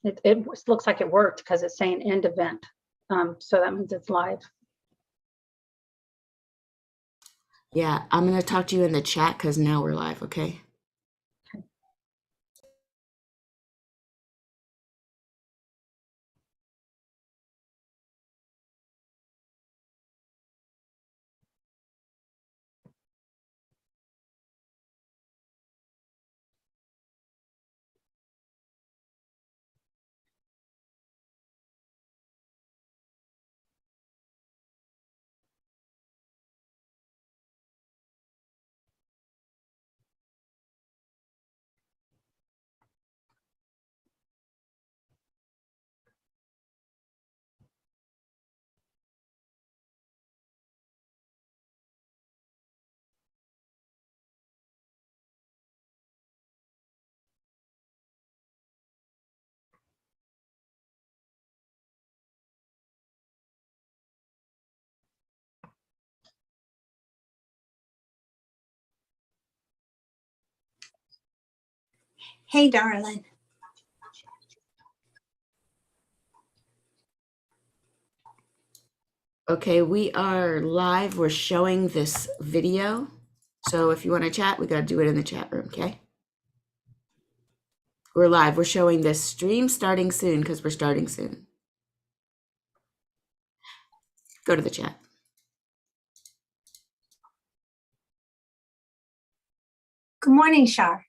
It looks like it worked because it's saying end event. So that means it's live. Yeah, I'm going to talk to you in the chat because now we're live, okay? Hey, darling. Okay, we are live. We're showing this video. So if you want to chat, we got to do it in the chat room, okay? We're live. We're showing this stream starting soon because we're starting soon. Go to the chat. Good morning, Shar.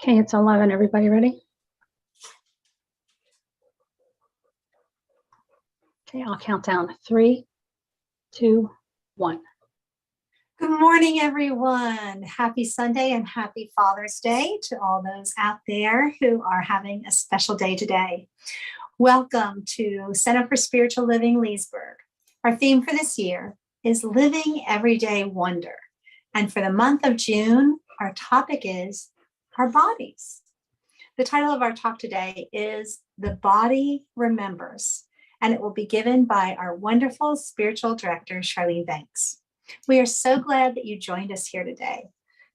Okay, it's 11. Everybody ready? Okay, I'll count down. 3, 2, 1. Good morning, everyone. Happy Sunday and happy Father's Day to all those out there who are having a special day today. Welcome to Center for Spiritual Living, Leesburg. Our theme for this year is Living Everyday Wonder. And for the month of June, our topic is our bodies. The title of our talk today is The Body Remembers, and it will be given by our wonderful spiritual director, Charlene Banks. We are so glad that you joined us here today.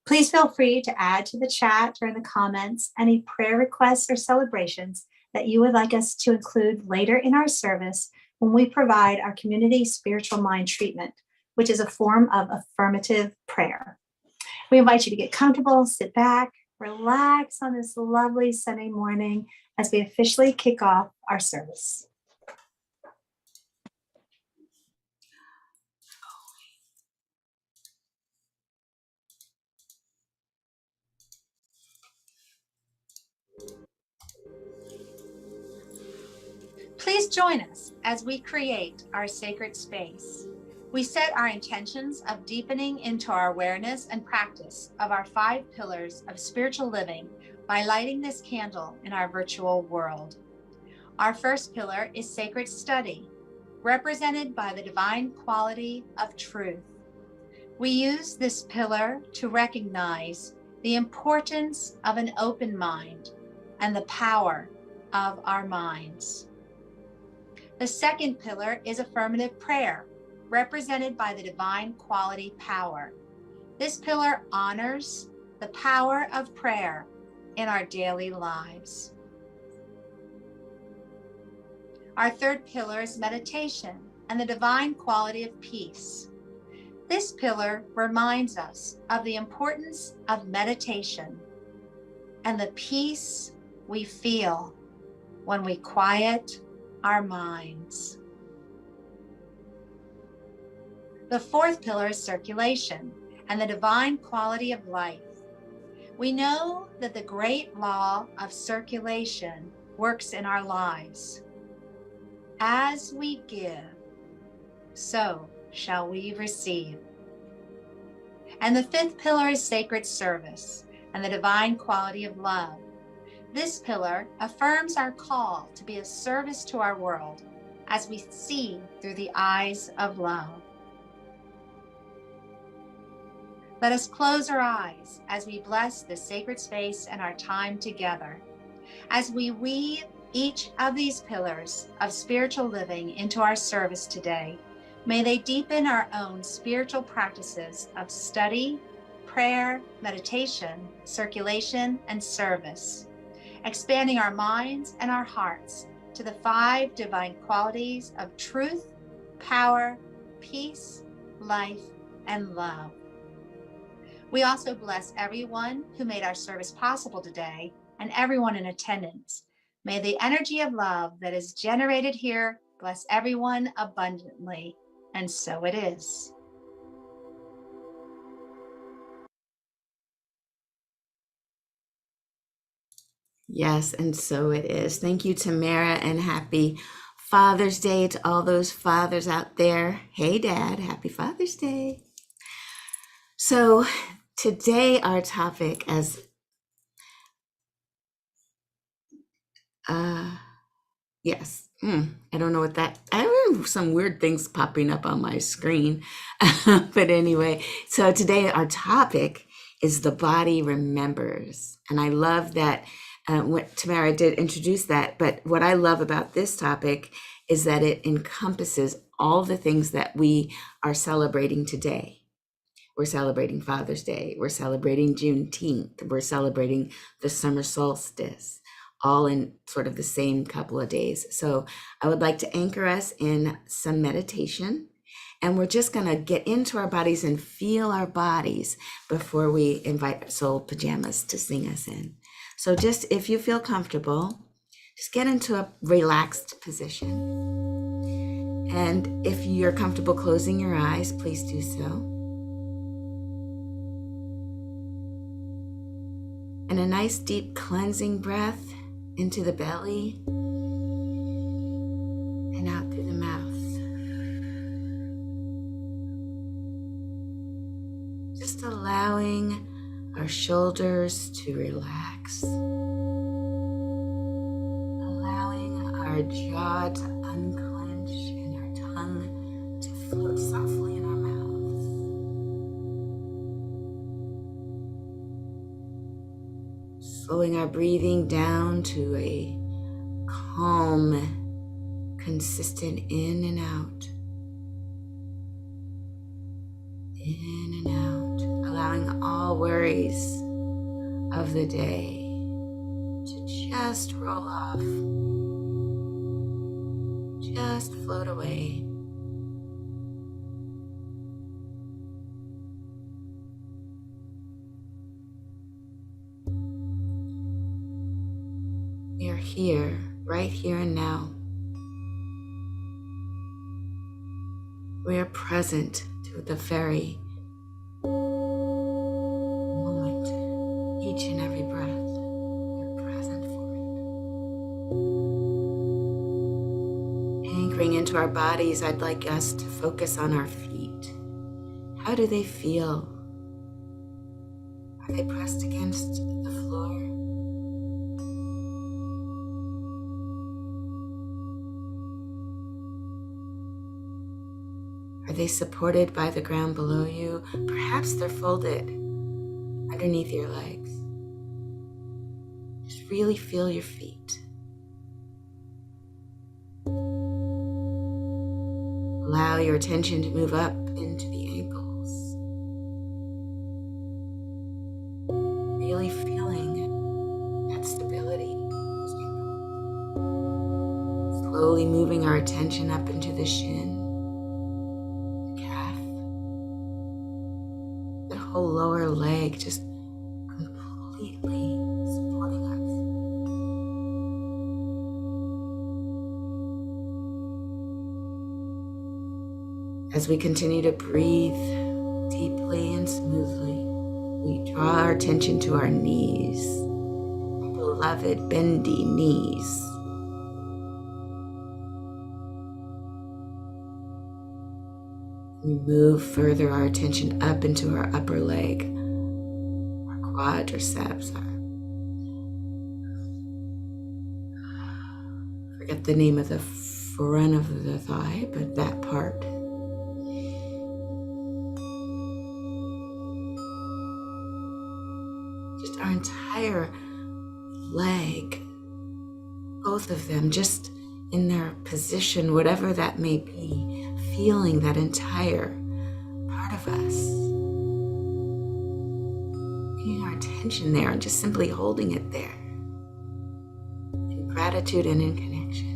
Please feel free to add to the chat or in the comments any prayer requests or celebrations that you would like us to include later in our service when we provide our community spiritual mind treatment, which is a form of affirmative prayer. We invite you to get comfortable, sit back, relax on this lovely Sunday morning as we officially kick off our service. Please join us as we create our sacred space. We set our intentions of deepening into our awareness and practice of our 5 pillars of spiritual living by lighting this candle in our virtual world. Our first pillar is sacred study, represented by the divine quality of truth. We use this pillar to recognize the importance of an open mind and the power of our minds. The second pillar is affirmative prayer, represented by the divine quality power. This pillar honors the power of prayer in our daily lives. Our third pillar is meditation and the divine quality of peace. This pillar reminds us of the importance of meditation and the peace we feel when we quiet our minds. The fourth pillar is circulation and the divine quality of life. We know that the great law of circulation works in our lives. As we give, so shall we receive. And the fifth pillar is sacred service and the divine quality of love. This pillar affirms our call to be of service to our world as we see through the eyes of love. Let us close our eyes as we bless this sacred space and our time together. As we weave each of these pillars of spiritual living into our service today, may they deepen our own spiritual practices of study, prayer, meditation, circulation, and service, expanding our minds and our hearts to the 5 divine qualities of truth, power, peace, life, and love. We also bless everyone who made our service possible today and everyone in attendance. May the energy of love that is generated here bless everyone abundantly, and so it is. Yes, and so it is. Thank you, Tamara, and happy Father's Day to all those fathers out there. Hey, Dad, happy Father's Day. So today our topic I don't know what that, I have some weird things popping up on my screen. But anyway, so today our topic is the body remembers. And I love that what Tamara did introduce that. But what I love about this topic is that it encompasses all the things that we are celebrating today. We're celebrating Father's Day. We're celebrating Juneteenth. We're celebrating the summer solstice, all in sort of the same couple of days. So I would like to anchor us in some meditation. And we're just going to get into our bodies and feel our bodies before we invite Soul Pajamas to sing us in. So just if you feel comfortable, just get into a relaxed position. And if you're comfortable closing your eyes, please do so. And a nice deep cleansing breath into the belly and out through the mouth. Just allowing our shoulders to relax, allowing our jaw to unclench and our tongue to float softly in our mouths. Slowing our breathing down to a calm, consistent in and out. In and out, allowing all worries of the day to just roll off, just float away. We are here, right here and now. We are present to the very moment, each and every breath. We're present for it. Anchoring into our bodies, I'd like us to focus on our feet. How do they feel? Are they pressed against the floor? Are they supported by the ground below you? Perhaps they're folded underneath your legs. Just really feel your feet. Allow your attention to move up into the ankles. Really feeling that stability in those ankles. Slowly moving our attention up into the shin, the calf, the whole lower leg, just completely supporting us. As we continue to breathe deeply and smoothly, we draw our attention to our knees, our beloved bendy knees. We move further our attention up into our upper leg, our quadriceps, forget the name of the front of the thigh, but that part. Just our entire leg, both of them, just in their position, whatever that may be, feeling that entire part of us. Bringing our attention there and just simply holding it there. In gratitude and in connection.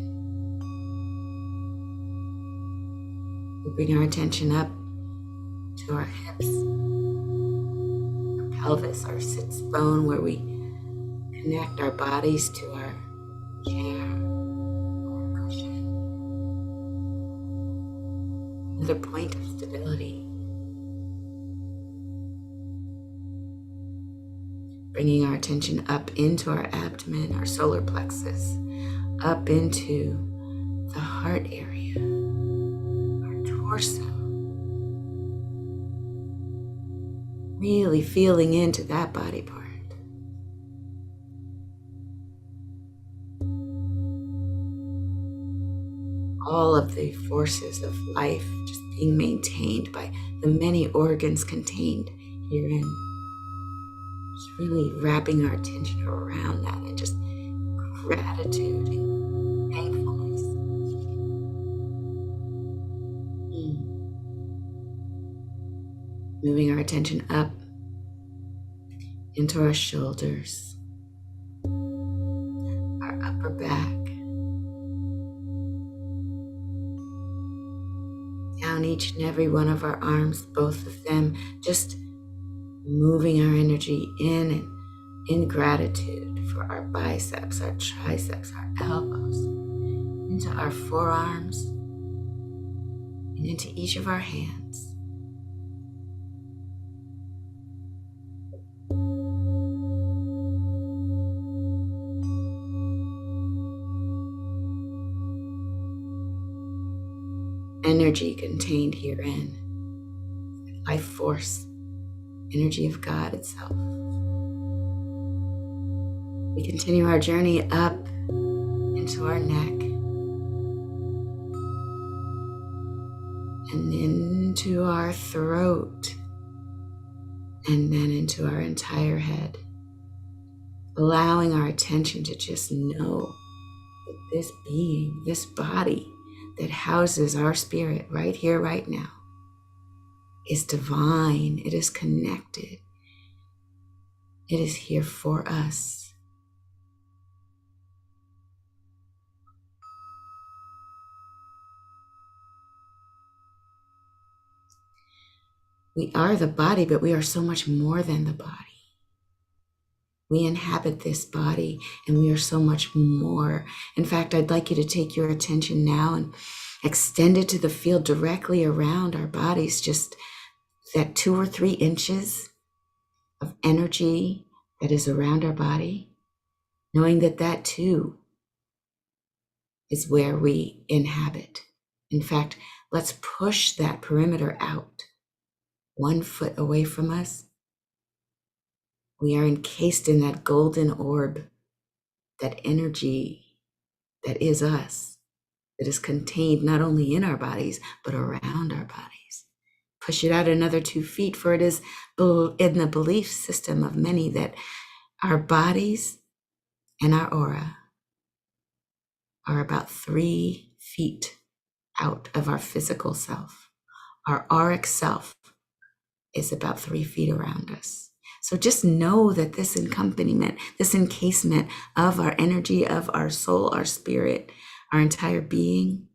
We bring our attention up to our hips, our pelvis, our sits bone, where we connect our bodies to our chair or cushion. Another point of stability. Bringing our attention up into our abdomen, our solar plexus, up into the heart area, our torso. Really feeling into that body part. All of the forces of life just being maintained by the many organs contained herein. Just really wrapping our attention around that and just gratitude and thankfulness. Moving our attention up into our shoulders, our upper back, down each and every one of our arms, both of them, just moving our energy in and in gratitude for our biceps, our triceps, our elbows, into our forearms, and into each of our hands. Energy contained herein, life force, energy of God itself. We continue our journey up into our neck and into our throat, and then into our entire head, allowing our attention to just know that this being, this body that houses our spirit right here, right now, is divine. It is connected. It is here for us. We are the body, but we are so much more than the body. We inhabit this body, and we are so much more. In fact, I'd like you to take your attention now and extend it to the field directly around our bodies, just that 2 or 3 inches of energy that is around our body, knowing that that too is where we inhabit. In fact, let's push that perimeter out 1 foot away from us. We are encased in that golden orb, that energy that is us, that is contained not only in our bodies, but around our bodies. Push it out another 2 feet, for it is in the belief system of many that our bodies and our aura are about 3 feet out of our physical self. Our auric self is about 3 feet around us. So just know that this accompaniment, this encasement of our energy, of our soul, our spirit, our entire being,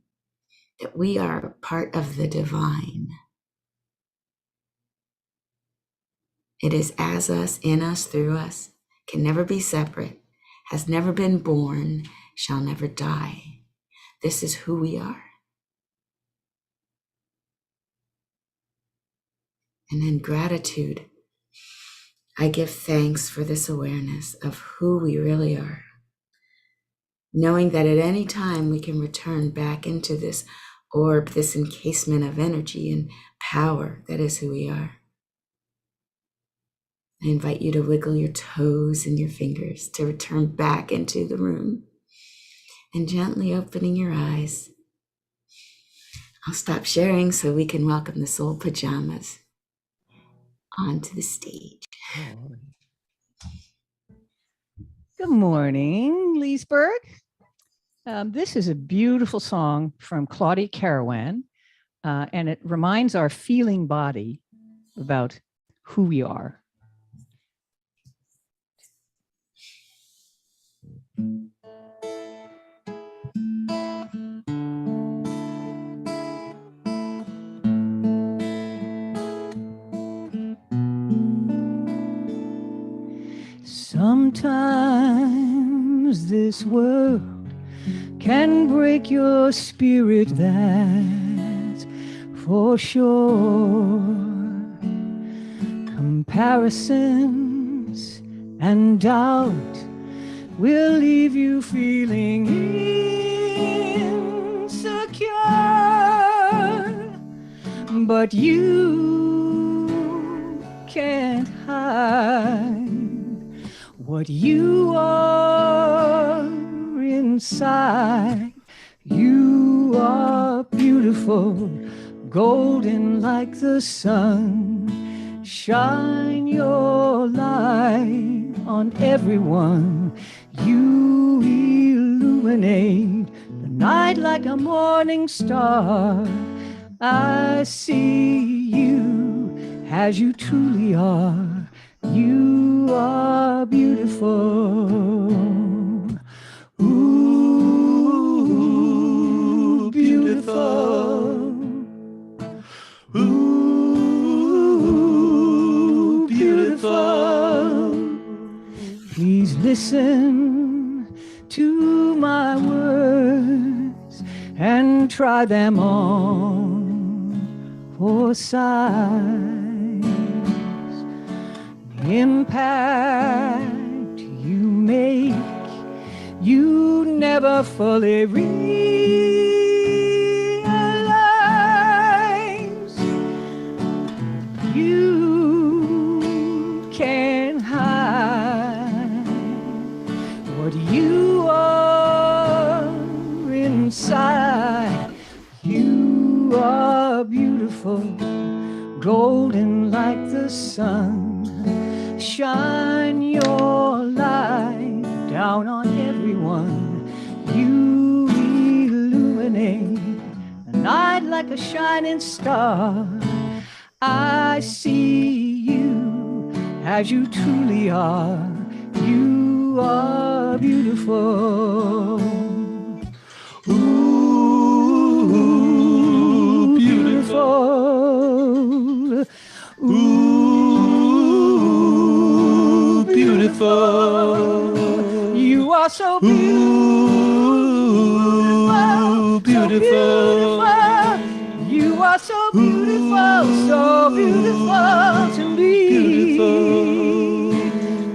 that we are part of the divine. It is as us, in us, through us, can never be separate, has never been born, shall never die. This is who we are. And in gratitude, I give thanks for this awareness of who we really are, knowing that at any time we can return back into this orb, this encasement of energy and power that is who we are. I invite you to wiggle your toes and your fingers to return back into the room and gently opening your eyes. I'll stop sharing so we can welcome the soul pajamas onto the stage. Good morning, Leesburg. This is a beautiful song from Claudia Carawan, and it reminds our feeling body about who we are. Sometimes this world can break your spirit, that's for sure. Comparisons and doubt will leave you feeling insecure, but you can't hide what you are inside. You are beautiful, golden like the sun. Shine your light on everyone. You illuminate the night like a morning star. I see you as you truly are. You are beautiful. Ooh, beautiful. Ooh, beautiful. Please listen to my words and try them on for size. The impact you make, you never fully realize. You can't hide what you are inside. You are beautiful, golden like the sun. Shine your light down on everyone. You illuminate the night like a shining star. I see you as you truly are. You are beautiful. Ooh, beautiful. Ooh, beautiful. You are so beautiful. Beautiful. You are so beautiful, so beautiful to me. Beautiful.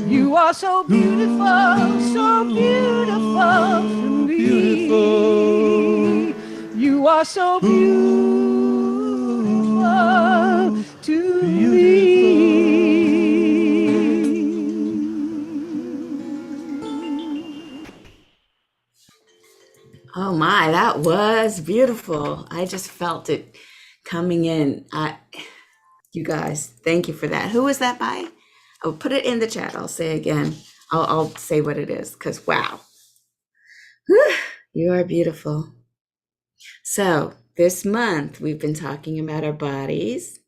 You are so beautiful, so beautiful to me. Beautiful. You are so beautiful to me. Oh my, that was beautiful. I just felt it coming in. You guys, thank you for that. Who is that by? I'll put it in the chat. I'll say again. I'll say what it is, because wow. Whew, you are beautiful. So this month we've been talking about our bodies,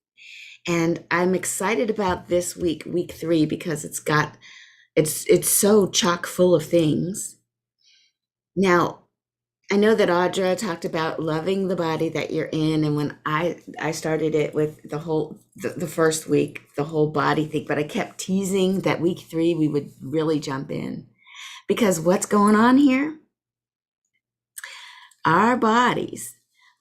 and I'm excited about this week, week 3, because it's so chock full of things. Now, I know that Audra talked about loving the body that you're in, and when I started it with the first week, the whole body thing, but I kept teasing that week 3 we would really jump in, because what's going on here? Our bodies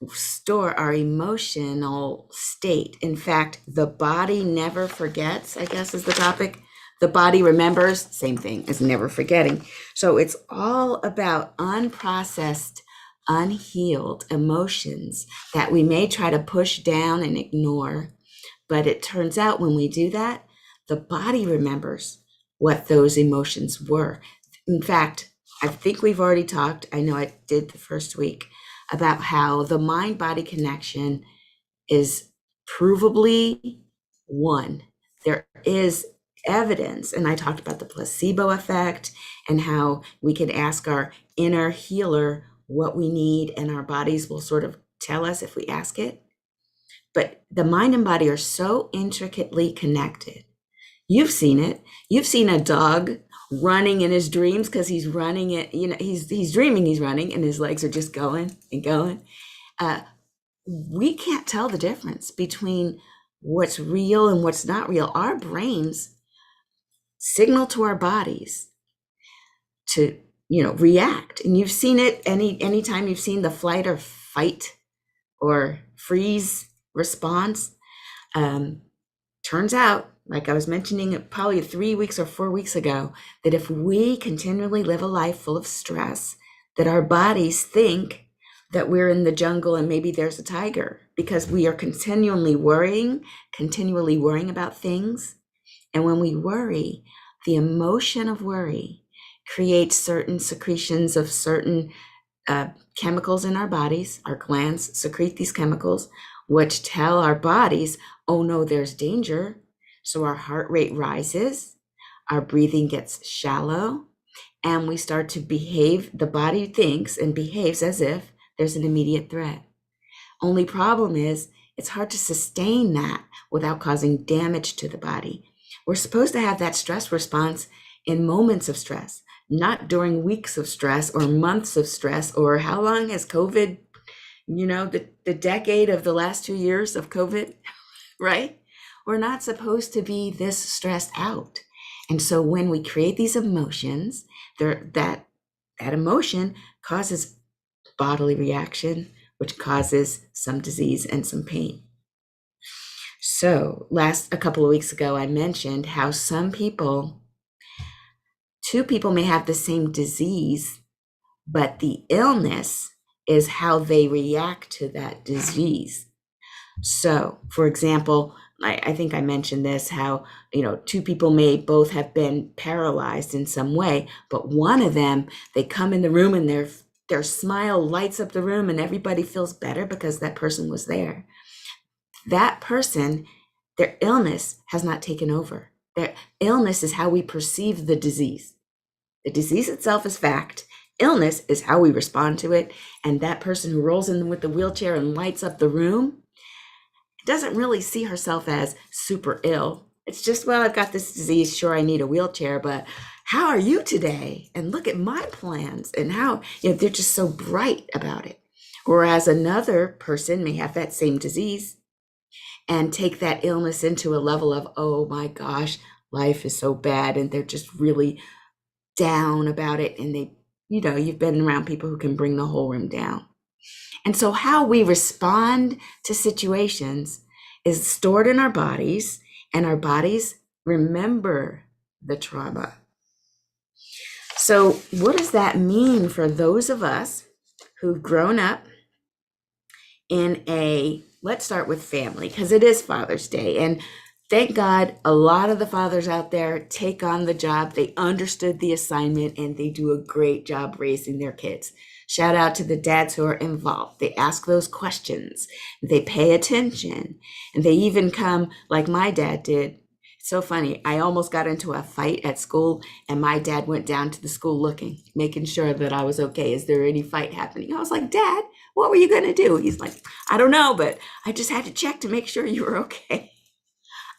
store our emotional state. In fact, the body never forgets, I guess is the topic. The body remembers, same thing as never forgetting. So it's all about unprocessed, unhealed emotions that we may try to push down and ignore. But it turns out when we do that, the body remembers what those emotions were. In fact, I think we've already talked, I know I did the first week, about how the mind-body connection is provably one. There is evidence, and I talked about the placebo effect and how we can ask our inner healer what we need, and our bodies will sort of tell us if we ask it. But the mind and body are so intricately connected. You've seen it. You've seen a dog running in his dreams because he's running it. He's dreaming he's running, and his legs are just going and going. We can't tell the difference between what's real and what's not real. Our brains signal to our bodies to react, and you've seen it anytime you've seen the flight or fight or freeze response. Turns out, like I was mentioning probably 3 weeks or 4 weeks ago, that if we continually live a life full of stress, that our bodies think that we're in the jungle and maybe there's a tiger, because we are continually worrying about things. And when we worry, the emotion of worry creates certain secretions of certain chemicals in our bodies. Our glands secrete these chemicals, which tell our bodies, oh no, there's danger. So our heart rate rises, our breathing gets shallow, and we start to behave. The body thinks and behaves as if there's an immediate threat. Only problem is it's hard to sustain that without causing damage to the body. We're supposed to have that stress response in moments of stress, not during weeks of stress or months of stress, or how long has COVID, the decade of the last 2 years of COVID, right? We're not supposed to be this stressed out. And so when we create these emotions, that emotion causes bodily reaction, which causes some disease and some pain. So a couple of weeks ago, I mentioned how two people may have the same disease, but the illness is how they react to that disease. So, for example, I think I mentioned this, how, two people may both have been paralyzed in some way, but one of them, they come in the room and their smile lights up the room and everybody feels better because that person was there. That person, their illness has not taken over. Their illness is how we perceive the disease. The disease itself is fact. Illness is how we respond to it. And that person who rolls in with the wheelchair and lights up the room doesn't really see herself as super ill. It's just, well, I've got this disease. Sure, I need a wheelchair, but how are you today? And look at my plans, and how, they're just so bright about it. Whereas another person may have that same disease and take that illness into a level of, oh my gosh, life is so bad. And they're just really down about it. And they, you've been around people who can bring the whole room down. And so how we respond to situations is stored in our bodies, and our bodies remember the trauma. So what does that mean for those of us who've grown up in let's start with family, because it is Father's Day. And thank God a lot of the fathers out there take on the job. They understood the assignment and they do a great job raising their kids. Shout out to the dads who are involved. They ask those questions, they pay attention, and they even come like my dad did. It's so funny. I almost got into a fight at school, and my dad went down to the school looking, making sure that I was okay. Is there any fight happening? I was like, Dad, What were you going to do? He's like, I don't know, but I just had to check to make sure you were okay.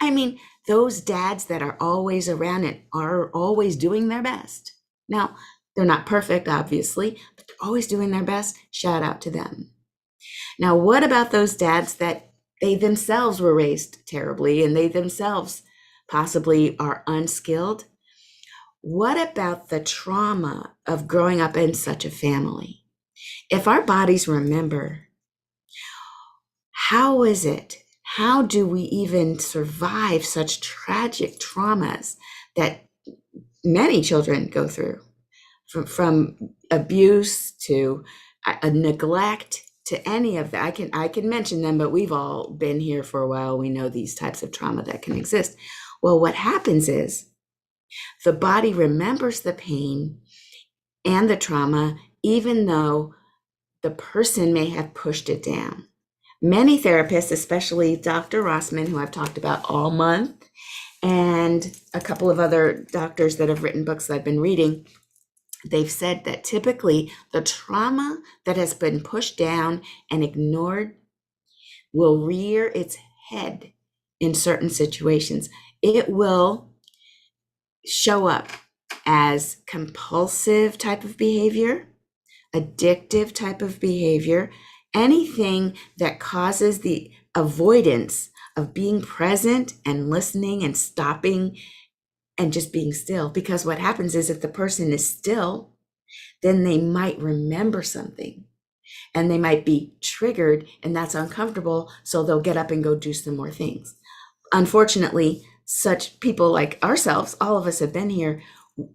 I mean, those dads that are always around and are always doing their best. Now, they're not perfect, obviously, but they're always doing their best. Shout out to them. Now, what about those dads that they themselves were raised terribly and they themselves possibly are unskilled? What about the trauma of growing up in such a family? If our bodies remember, how is it? How do we even survive such tragic traumas that many children go through? From abuse to neglect to any of that. I can mention them, but we've all been here for a while. We know these types of trauma that can exist. Well, what happens is the body remembers the pain and the trauma, even though the person may have pushed it down. Many therapists, especially Dr. Rossman, who I've talked about all month, and a couple of other doctors that have written books that I've been reading, they've said that typically the trauma that has been pushed down and ignored will rear its head in certain situations. It will show up as compulsive type of behavior, addictive type of behavior, anything that causes the avoidance of being present and listening and stopping and just being still. Because what happens is if the person is still, then they might remember something and they might be triggered, and that's uncomfortable. So they'll get up and go do some more things. Unfortunately, such people like ourselves, all of us have been here,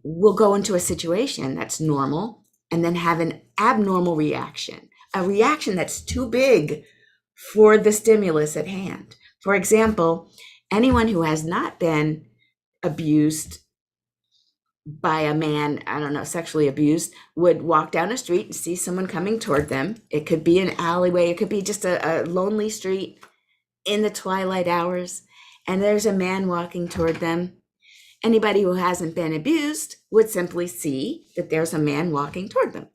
will go into a situation that's normal and then have an abnormal reaction, a reaction that's too big for the stimulus at hand. For example, anyone who has not been abused by a man, I don't know, sexually abused, would walk down a street and see someone coming toward them. It could be an alleyway, it could be just a lonely street in the twilight hours, and there's a man walking toward them. Anybody who hasn't been abused would simply see that there's a man walking toward them.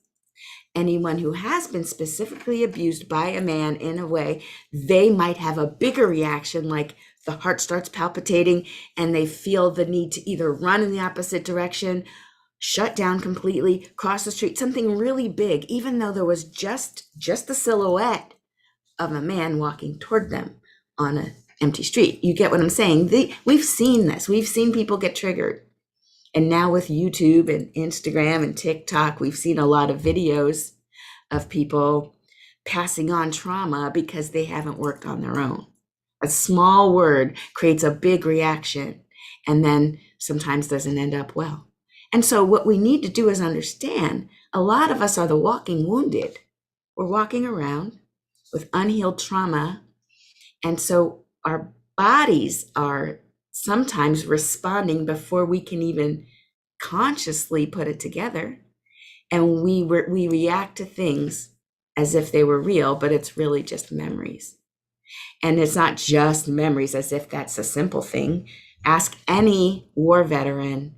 Anyone who has been specifically abused by a man in a way, they might have a bigger reaction, like the heart starts palpitating and they feel the need to either run in the opposite direction, shut down completely, cross the street, something really big, even though there was just the silhouette of a man walking toward them on an empty street. You get what I'm saying? We've seen this. We've seen people get triggered. And now with YouTube and Instagram and TikTok, we've seen a lot of videos of people passing on trauma because they haven't worked on their own. A small word creates a big reaction and then sometimes doesn't end up well. And so what we need to do is understand a lot of us are the walking wounded. We're walking around with unhealed trauma. And so our bodies are sometimes responding before we can even consciously put it together. And we react to things as if they were real, but it's really just memories. And it's not just memories, as if that's a simple thing. Ask any war veteran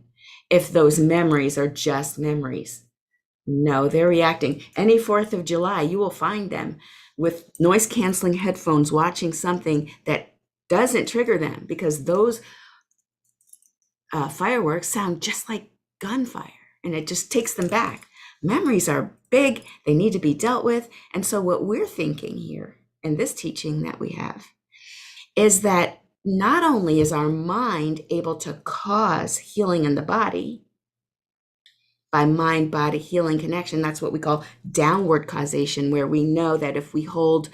if those memories are just memories. No, they're reacting. Any 4th of July, you will find them with noise canceling headphones watching something that doesn't trigger them, because those fireworks sound just like gunfire and it just takes them back. Memories are big, they need to be dealt with. And so what we're thinking here in this teaching that we have is that not only is our mind able to cause healing in the body by mind-body healing connection, that's what we call downward causation, where we know that if we hold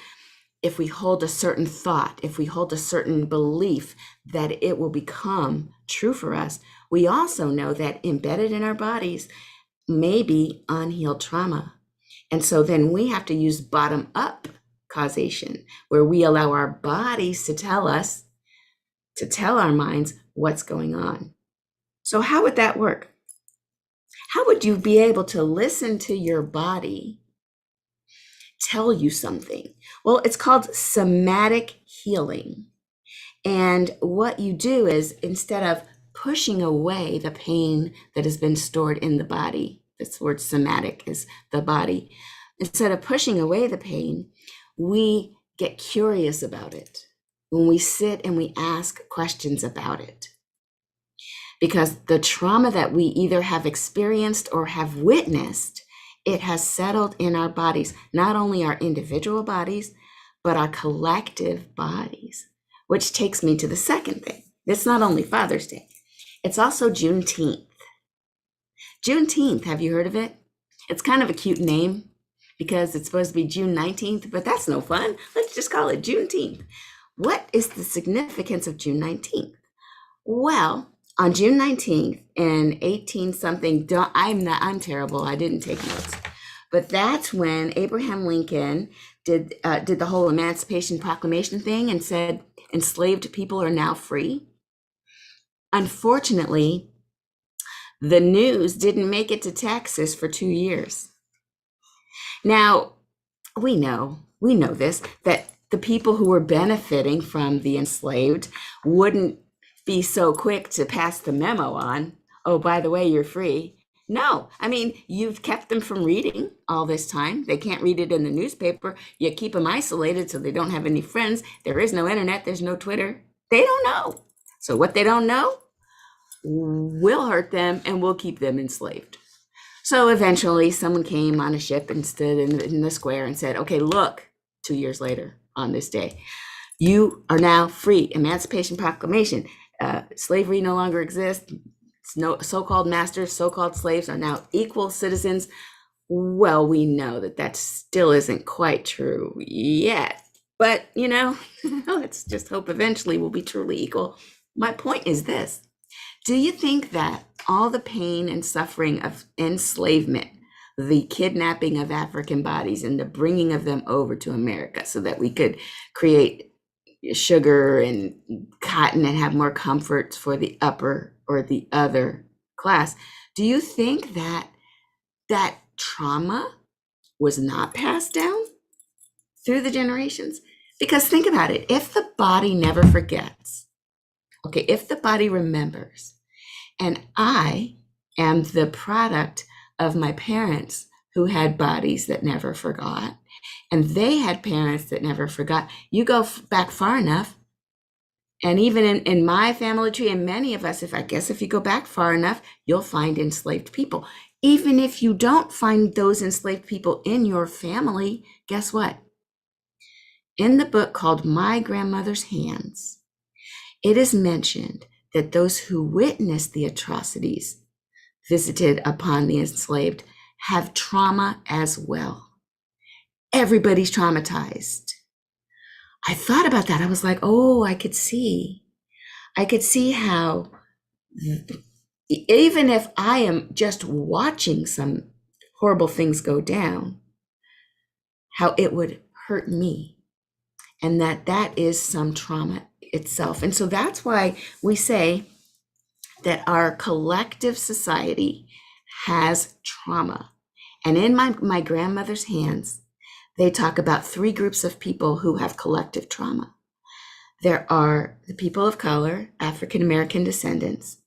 a certain thought, if we hold a certain belief, that it will become true for us. We also know that embedded in our bodies may be unhealed trauma. And so then we have to use bottom-up causation, where we allow our bodies to tell us, to tell our minds what's going on. So how would that work? How would you be able to listen to your body tell you something? Well, it's called somatic healing. And what you do is, instead of pushing away the pain that has been stored in the body, this word somatic is the body, instead of pushing away the pain, we get curious about it. When we sit and we ask questions about it. Because the trauma that we either have experienced or have witnessed, it has settled in our bodies, not only our individual bodies, but our collective bodies, which takes me to the second thing. It's not only Father's Day, it's also Juneteenth. Juneteenth, have you heard of it? It's kind of a cute name because it's supposed to be June 19th, but that's no fun. Let's just call it Juneteenth. What is the significance of June 19th? Well, on June 19th in 18 something, I'm terrible. I didn't take notes. But that's when Abraham Lincoln did the whole Emancipation Proclamation thing and said enslaved people are now free. Unfortunately, the news didn't make it to Texas for 2 years. Now, we know this, that the people who were benefiting from the enslaved wouldn't be so quick to pass the memo on, oh, by the way, you're free. No, I mean, you've kept them from reading all this time. They can't read it in the newspaper. You keep them isolated so they don't have any friends. There is no internet. There's no Twitter. They don't know. So what they don't know will hurt them and will keep them enslaved. So eventually someone came on a ship and stood in the square and said, okay, look, 2 years later on this day, you are now free. Emancipation Proclamation. Slavery no longer exists. No so-called masters, so-called slaves are now equal citizens. Well, we know that still isn't quite true yet, but let's just hope eventually we'll be truly equal. My point is this. Do you think that all the pain and suffering of enslavement, the kidnapping of African bodies and the bringing of them over to America so that we could create sugar and cotton and have more comforts for the upper or the other class, do you think that trauma was not passed down through the generations? Because think about it, if the body never forgets, okay, if the body remembers, and I am the product of my parents who had bodies that never forgot, and they had parents that never forgot, you go back far enough, and even in my family tree, and many of us, if you go back far enough, you'll find enslaved people. Even if you don't find those enslaved people in your family, guess what? In the book called My Grandmother's Hands, it is mentioned that those who witnessed the atrocities visited upon the enslaved have trauma as well. Everybody's traumatized. I thought about that. I was like, oh, I could see how even if I am just watching some horrible things go down, how it would hurt me, and that is some trauma itself. And so that's why we say that our collective society has trauma. And in my grandmother's hands, they talk about 3 groups of people who have collective trauma. There are the people of color, African American descendants.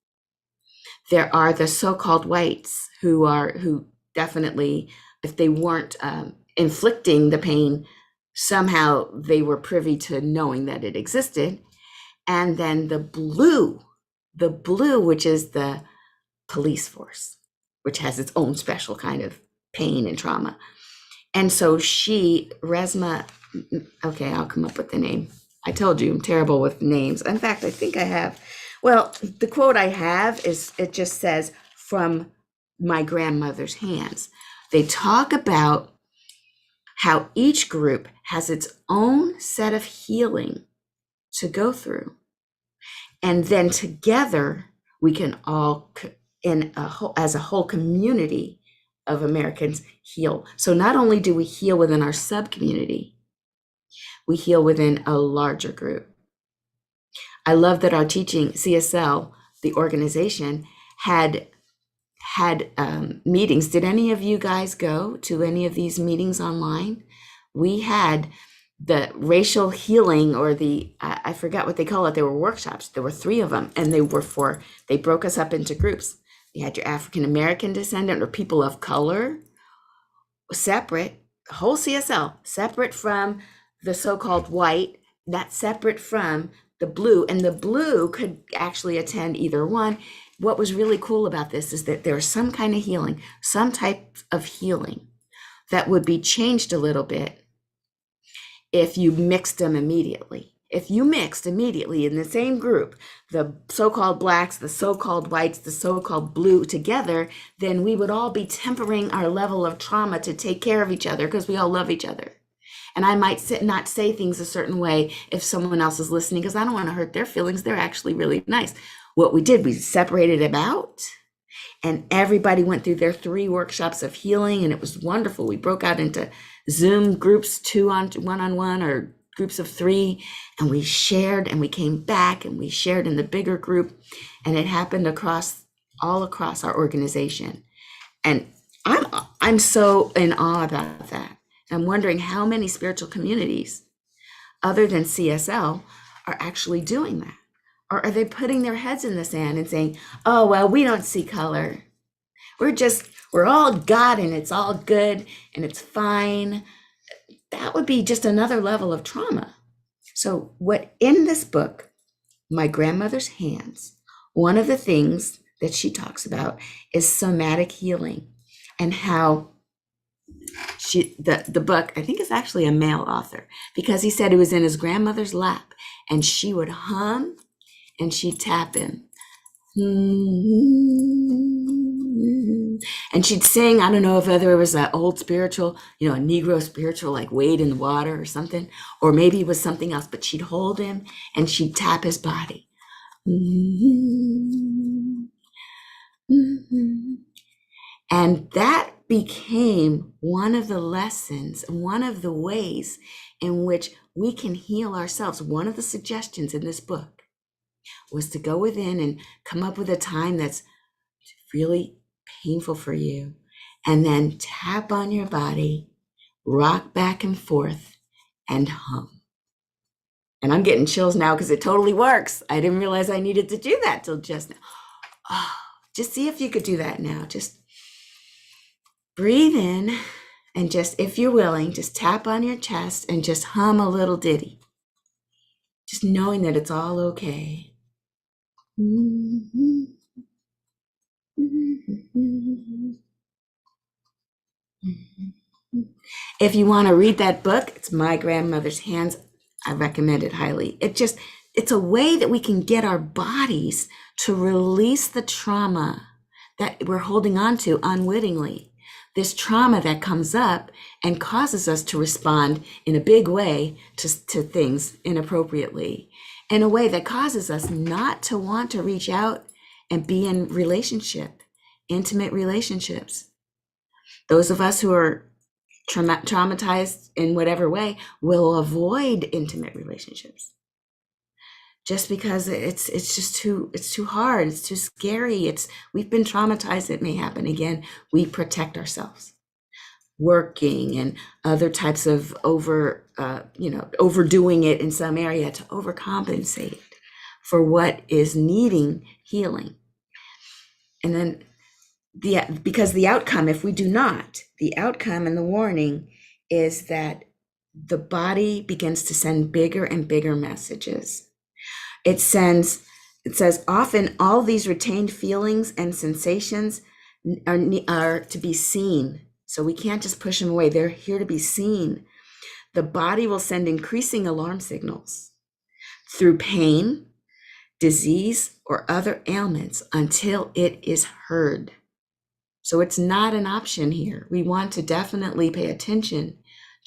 There are the so-called whites who definitely, if they weren't inflicting the pain, somehow they were privy to knowing that it existed. And then the blue, which is the police force, which has its own special kind of pain and trauma. And so Resma, okay, I'll come up with the name. I told you I'm terrible with names. In fact, I think I have. Well, the quote I have it just says, from my grandmother's hands. They talk about how each group has its own set of healing to go through. And then together we can all, as a whole community of Americans, heal. So not only do we heal within our sub-community, we heal within a larger group. I love that our teaching, CSL, the organization, had meetings. Did any of you guys go to any of these meetings online? We had the racial healing, or I forgot what they call it. They were workshops. There were 3 of them, and they broke us up into groups. You had your African American descendant or people of color separate, whole CSL, separate from the so-called white, that's separate from the blue, and the blue could actually attend either one. What was really cool about this is that there was some kind of healing, some type of healing that would be changed a little bit if you mixed them immediately. If you mixed immediately in the same group, the so-called blacks, the so-called whites, the so-called blue together, then we would all be tempering our level of trauma to take care of each other because we all love each other. And I might not say things a certain way if someone else is listening because I don't want to hurt their feelings. They're actually really nice. What we did, we separated them out, and everybody went through their 3 workshops of healing, and it was wonderful. We broke out into Zoom groups, 1-on-1 or groups of 3, and we shared, and we came back and we shared in the bigger group, and it happened all across our organization. And I'm so in awe about that. I'm wondering how many spiritual communities other than CSL are actually doing that. Or are they putting their heads in the sand and saying, oh, well, we don't see color. We're all God and it's all good and it's fine. That would be just another level of trauma. So what in this book, My Grandmother's Hands, one of the things that she talks about is somatic healing, and how the book, I think, is actually a male author, because he said it was in his grandmother's lap and she would hum and she'd tap him. And she'd sing, I don't know if there was an old spiritual, a Negro spiritual, like Wade in the Water or something, or maybe it was something else, but she'd hold him and she'd tap his body. And that became one of the lessons, one of the ways in which we can heal ourselves. One of the suggestions in this book was to go within and come up with a time that's really painful for you, and then tap on your body, rock back and forth, and hum. And I'm getting chills now because it totally works. I didn't realize I needed to do that till just now. Oh, just see if you could do that now. Just breathe in and just, if you're willing, just tap on your chest and just hum a little ditty. Just knowing that it's all okay. If you want to read that book, it's My Grandmother's Hands. I recommend it highly. It's a way that we can get our bodies to release the trauma that we're holding on to unwittingly. This trauma that comes up and causes us to respond in a big way to things inappropriately, in a way that causes us not to want to reach out and be in intimate relationships. Those of us who are traumatized in whatever way will avoid intimate relationships just because it's just too hard, it's too scary, we've been traumatized, it may happen again. We protect ourselves, working and other types of overdoing it in some area to overcompensate for what is needing healing. And then because the outcome, if we do not, the outcome and the warning is that the body begins to send bigger and bigger messages. It says often all these retained feelings and sensations are to be seen. So we can't just push them away. They're here to be seen. The body will send increasing alarm signals through pain, disease, or other ailments until it is heard. So it's not an option here. We want to definitely pay attention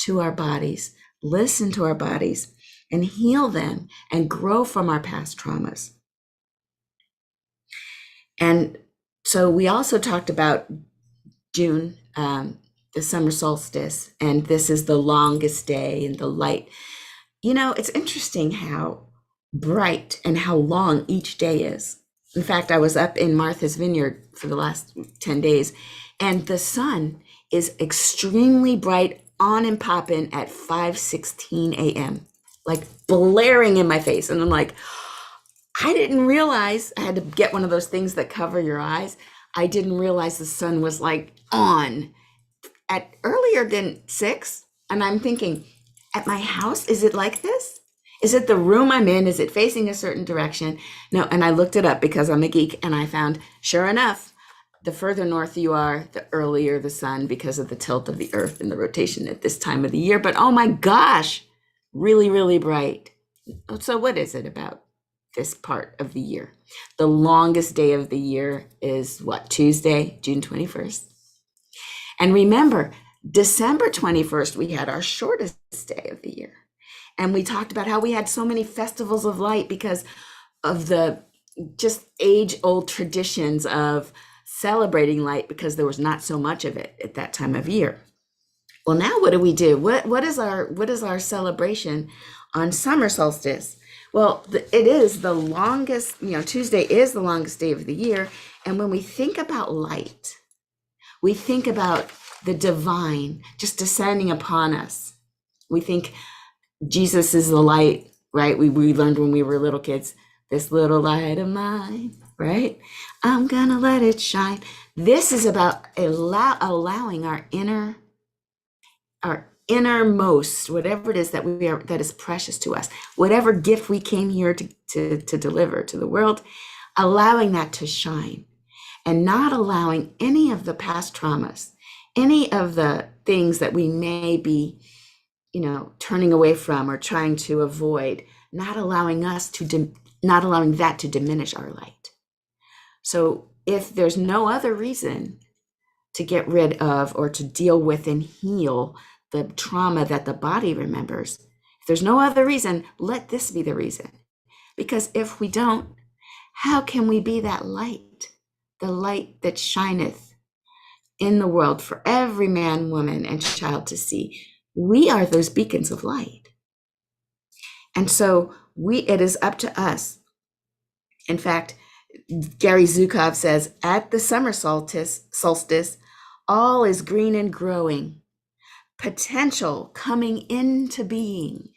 to our bodies, listen to our bodies, and heal them and grow from our past traumas. And so we also talked about June, the summer solstice, and this is the longest day and the light. It's interesting how bright and how long each day is. In fact, I was up in Martha's Vineyard for the last 10 days, and the sun is extremely bright, on and popping at 5:16 a.m., like blaring in my face. And I'm like, I didn't realize, I had to get one of those things that cover your eyes. I didn't realize the sun was like on at earlier than 6. And I'm thinking, at my house, is it like this? Is it the room I'm in? Is it facing a certain direction? No. And I looked it up because I'm a geek, and I found, sure enough, the further north you are, the earlier the sun, because of the tilt of the earth and the rotation at this time of the year. But oh my gosh, really, really bright. So what is it about this part of the year? The longest day of the year is what? Tuesday, June 21st. And remember, December 21st, we had our shortest day of the year. And we talked about how we had so many festivals of light because of the just age-old traditions of celebrating light, because there was not so much of it at that time of year. Well, now what do we do? What is our celebration on summer solstice? Well, it is the longest, Tuesday is the longest day of the year. And when we think about light, we think about the divine just descending upon us. We think Jesus is the light, right? We learned when we were little kids, this little light of mine, right? I'm gonna let it shine. This is about allowing our innermost, whatever it is that we are, that is precious to us, whatever gift we came here to deliver to the world, allowing that to shine, and not allowing any of the past traumas, any of the things that we may be, turning away from or trying to avoid, not allowing that to diminish our light. So if there's no other reason to get rid of or to deal with and heal the trauma that the body remembers, if there's no other reason, let this be the reason. Because if we don't, how can we be that light, the light that shineth in the world for every man, woman, and child to see? We are those beacons of light. And so it is up to us. In fact, Gary Zukov says, at the summer solstice, all is green and growing, potential coming into being,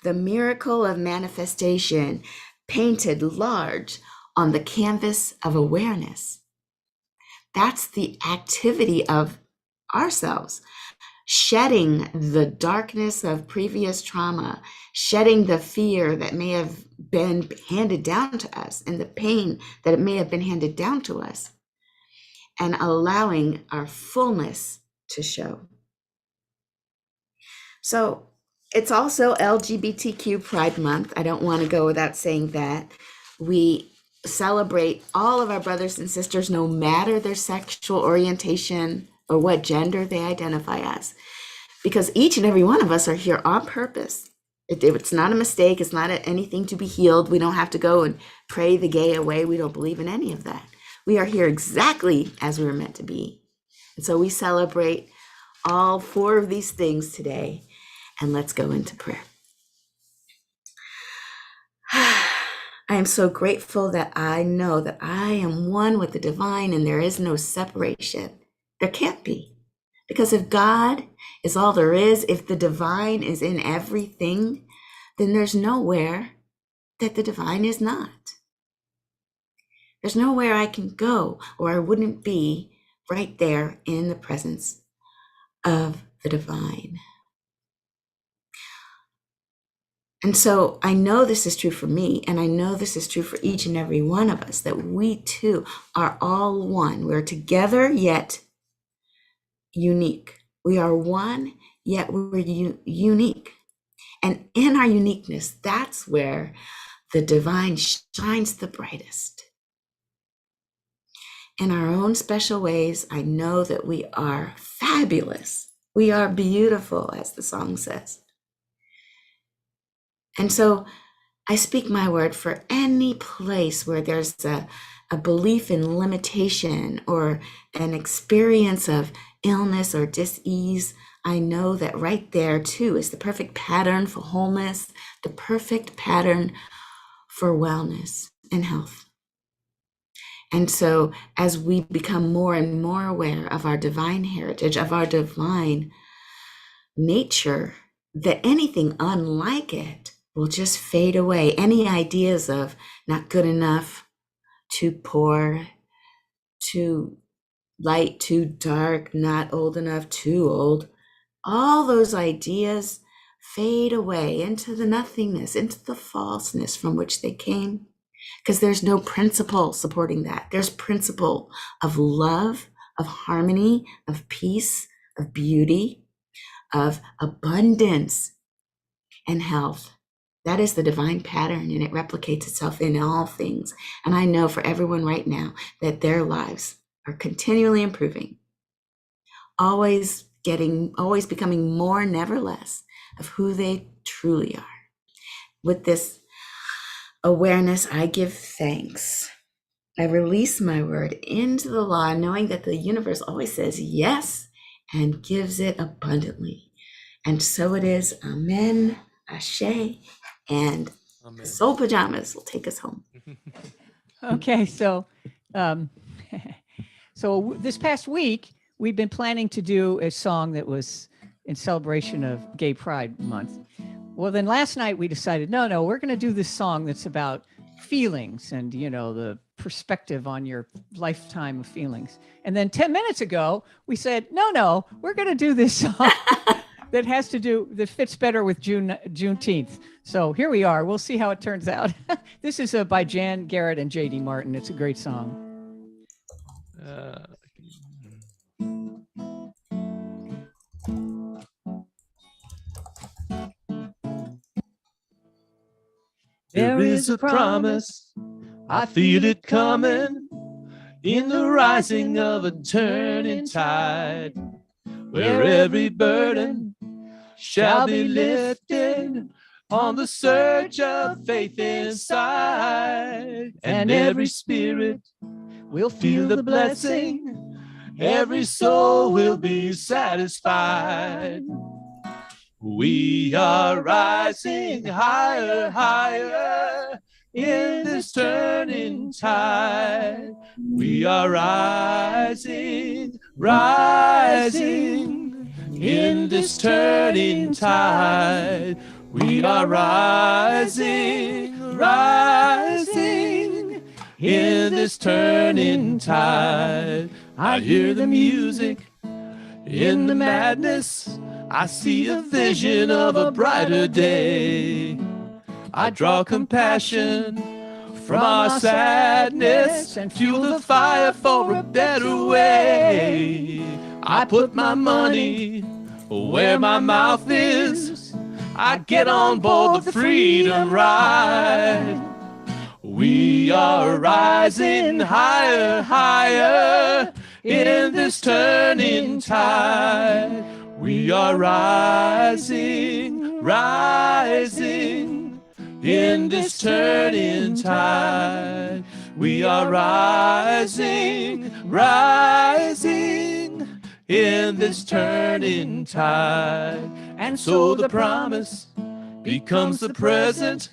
the miracle of manifestation painted large on the canvas of awareness. That's the activity of ourselves, shedding the darkness of previous trauma, shedding the fear that may have been handed down to us and the pain that it may have been handed down to us, and allowing our fullness to show. So it's also LGBTQ Pride Month. I don't want to go without saying that. We celebrate all of our brothers and sisters, no matter their sexual orientation or what gender they identify as, because each and every one of us are here on purpose. It's not a mistake. It's not anything to be healed. We don't have to go and pray the gay away. We don't believe in any of that. We are here exactly as we were meant to be. And so we celebrate all 4 of these things today. And let's go into prayer. I am so grateful that I know that I am one with the divine and there is no separation. There can't be. Because if God is all there is, if the divine is in everything, then there's nowhere that the divine is not. There's nowhere I can go or I wouldn't be right there in the presence of the divine. And so I know this is true for me, and I know this is true for each and every one of us, that we too are all one. We're together yet unique. We are one, yet we're unique. And in our uniqueness, that's where the divine shines the brightest. In our own special ways, I know that we are fabulous. We are beautiful, as the song says. And so I speak my word for any place where there's a belief in limitation or an experience of illness or dis-ease. I know that right there too is the perfect pattern for wholeness, the perfect pattern for wellness and health. And so as we become more and more aware of our divine heritage, of our divine nature, that anything unlike it will just fade away. Any ideas of not good enough, too poor, too light, too dark, not old enough, too old. All those ideas fade away into the nothingness, into the falseness from which they came, because there's no principle supporting that. There's principle of love, of harmony, of peace, of beauty, of abundance and health. That is the divine pattern, and it replicates itself in all things. And I know for everyone right now that their lives are continually improving, always becoming more, never less, of who they truly are. With this awareness, I give thanks. I release my word into the law, knowing that the universe always says yes and gives it abundantly. And so it is. Amen, ashe, and the soul pajamas will take us home. Okay, so so this past week, we've been planning to do a song that was in celebration of Gay Pride Month. Well, then last night we decided, no, we're going to do this song that's about feelings and, the perspective on your lifetime of feelings. And then 10 minutes ago, we said, no, we're going to do this song that fits better with Juneteenth. So here we are. We'll see how it turns out. This is by Jan Garrett and J.D. Martin. It's a great song. There is a promise, I feel it coming, in the rising of a turning tide, where every burden shall be lifted on the surge of faith inside, and every spirit will feel the blessing, every soul will be satisfied. We are rising higher, higher in this turning tide. We are rising, rising in this turning tide. We are rising, rising in this turning tide. I hear the music in the madness. I see a vision of a brighter day. I draw compassion from our sadness and fuel the fire for a better way. I put my money where my mouth is. I get on board the freedom ride. We are rising higher, higher in this turning tide. We are rising, rising in this turning tide. We are rising, rising in this turning tide. And so the promise becomes the present,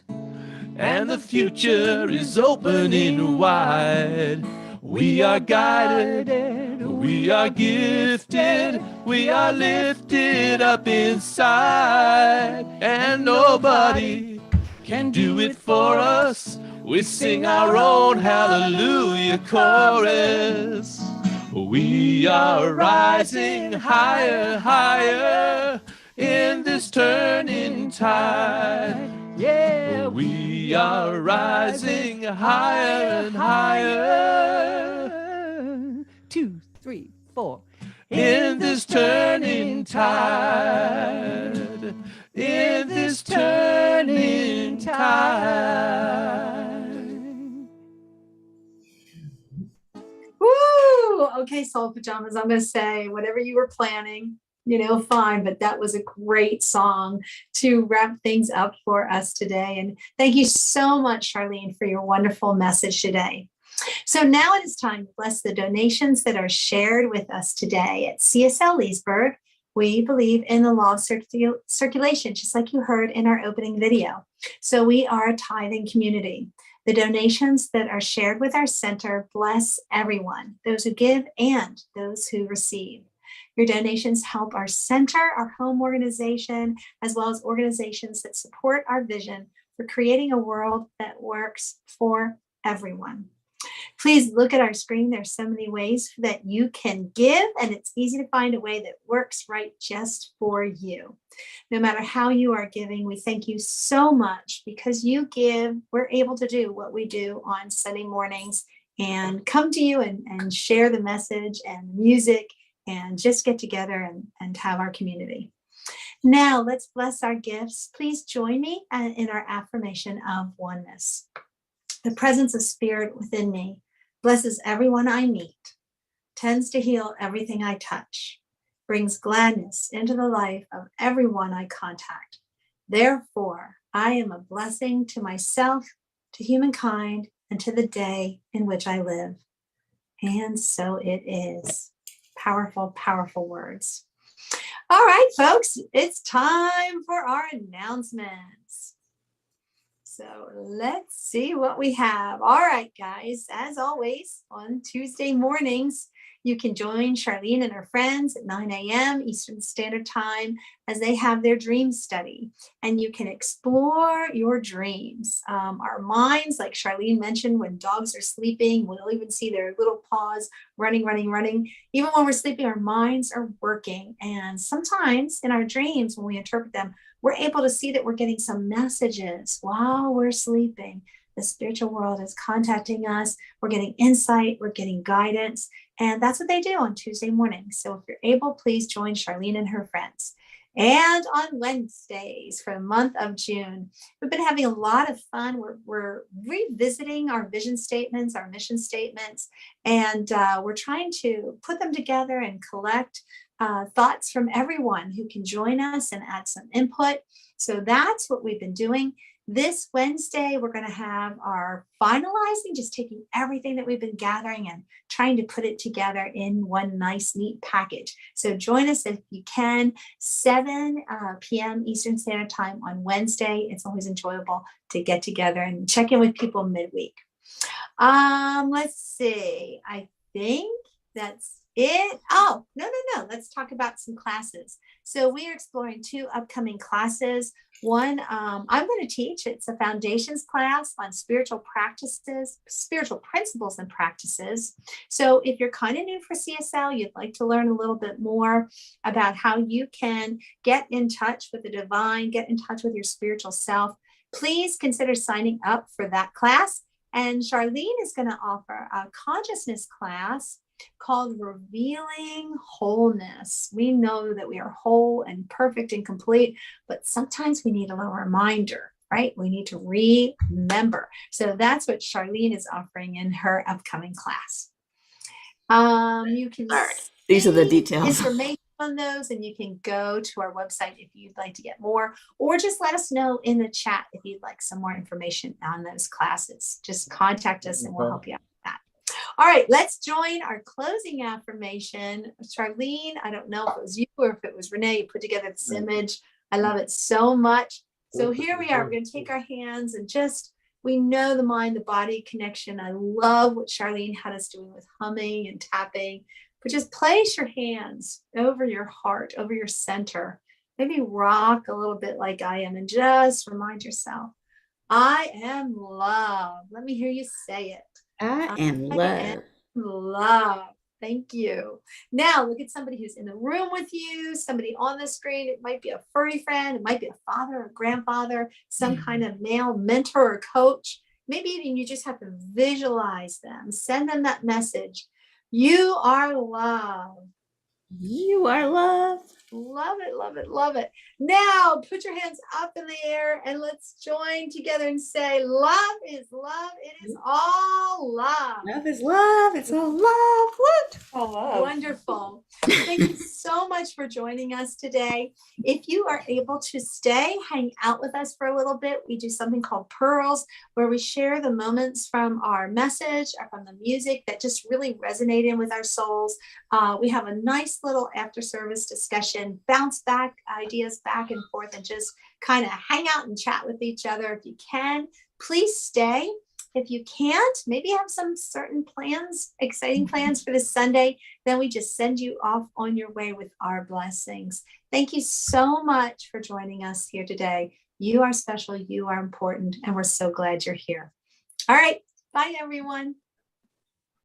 and the future is opening wide. We are guided, we are gifted, we are lifted up inside, and nobody can do it for us. We sing our own hallelujah chorus. We are rising higher, higher in this turning tide. Yeah, we are rising higher and higher. 2, 3, 4. In this turning tide. In this turning tide. Woo! Okay, Soul Pajamas, I'm going to say whatever you were planning, fine, but that was a great song to wrap things up for us today. And thank you so much, Charlene, for your wonderful message today. So now it is time to bless the donations that are shared with us today at CSL Leesburg. We believe in the law of circulation, just like you heard in our opening video. So we are a tithing community. The donations that are shared with our center bless everyone, those who give and those who receive. Your donations help our center, our home organization, as well as organizations that support our vision for creating a world that works for everyone. Please look at our screen. There's so many ways that you can give, and it's easy to find a way that works right just for you. No matter how you are giving, we thank you so much because you give. We're able to do what we do on Sunday mornings and come to you and share the message and music and just get together and have our community. Now let's bless our gifts. Please join me in our affirmation of oneness. The presence of spirit within me blesses everyone I meet, tends to heal everything I touch, brings gladness into the life of everyone I contact. Therefore, I am a blessing to myself, to humankind, and to the day in which I live. And so it is. Powerful, powerful words. All right, folks, it's time for our announcements. So let's see what we have. All right, guys, as always, on Tuesday mornings, you can join Charlene and her friends at 9 a.m. Eastern Standard Time as they have their dream study. And you can explore your dreams. Our minds, like Charlene mentioned, when dogs are sleeping, we'll even see their little paws running. Even when we're sleeping, our minds are working. And sometimes in our dreams, when we interpret them, we're able to see that we're getting some messages while we're sleeping. The spiritual world is contacting us. We're getting insight. We're getting guidance. And that's what they do on Tuesday mornings. So if you're able, please join Charlene and her friends. And on Wednesdays for the month of June, we've been having a lot of fun. We're revisiting our vision statements, our mission statements, and we're trying to put them together and collect thoughts from everyone who can join us and add some input. So that's what we've been doing. This Wednesday, we're going to have our finalizing, just taking everything that we've been gathering and trying to put it together in one nice, neat package. So join us if you can, 7 p.m. Eastern Standard Time on Wednesday. It's always enjoyable to get together and check in with people midweek. Let's see. I think that's it. Oh, no. Let's talk about some classes. So we are exploring 2 upcoming classes. One, I'm going to teach. It's a foundations class on spiritual practices, spiritual principles and practices. So if you're kind of new for CSL, you'd like to learn a little bit more about how you can get in touch with the divine, get in touch with your spiritual self, please consider signing up for that class. And Charlene is going to offer a consciousness class called Revealing Wholeness. We know that we are whole and perfect and complete, but sometimes we need a little reminder, right? We need to remember. So that's what Charlene is offering in her upcoming class. You can These are the details. Information on those, and you can go to our website if you'd like to get more, or just let us know in the chat if you'd like some more information on those classes. Just contact us and we'll help you out with that. All right, let's join our closing affirmation. Charlene, I don't know if it was you or if it was Renee, you put together this image. I love it so much. So here we are. We're going to take our hands and we know the mind, the body connection. I love what Charlene had us doing with humming and tapping. But just place your hands over your heart, over your center. Maybe rock a little bit like I am and just remind yourself, I am love. Let me hear you say it. I am love. Love. Thank you. Now look at somebody who's in the room with you, somebody on the screen. It might be a furry friend. It might be a father or grandfather, some kind of male mentor or coach. Maybe even you just have to visualize them. Send them that message. You are love. You are love. Love it, love it, love it. Now put your hands up in the air and let's join together and say, love is love. It is all love. Love is love. It's all love. What? All love. Wonderful. Thank you so much for joining us today. If you are able to stay, hang out with us for a little bit. We do something called Pearls, where we share the moments from our message or from the music that just really resonated with our souls. We have a nice little after service discussion, bounce back ideas back and forth, and just kind of hang out and chat with each other. If you can, please stay. If you can't, maybe have some certain plans, exciting plans for this Sunday, then we just send you off on your way with our blessings. Thank you so much for joining us here today. You are special, you are important, and we're so glad you're here. All right, bye everyone.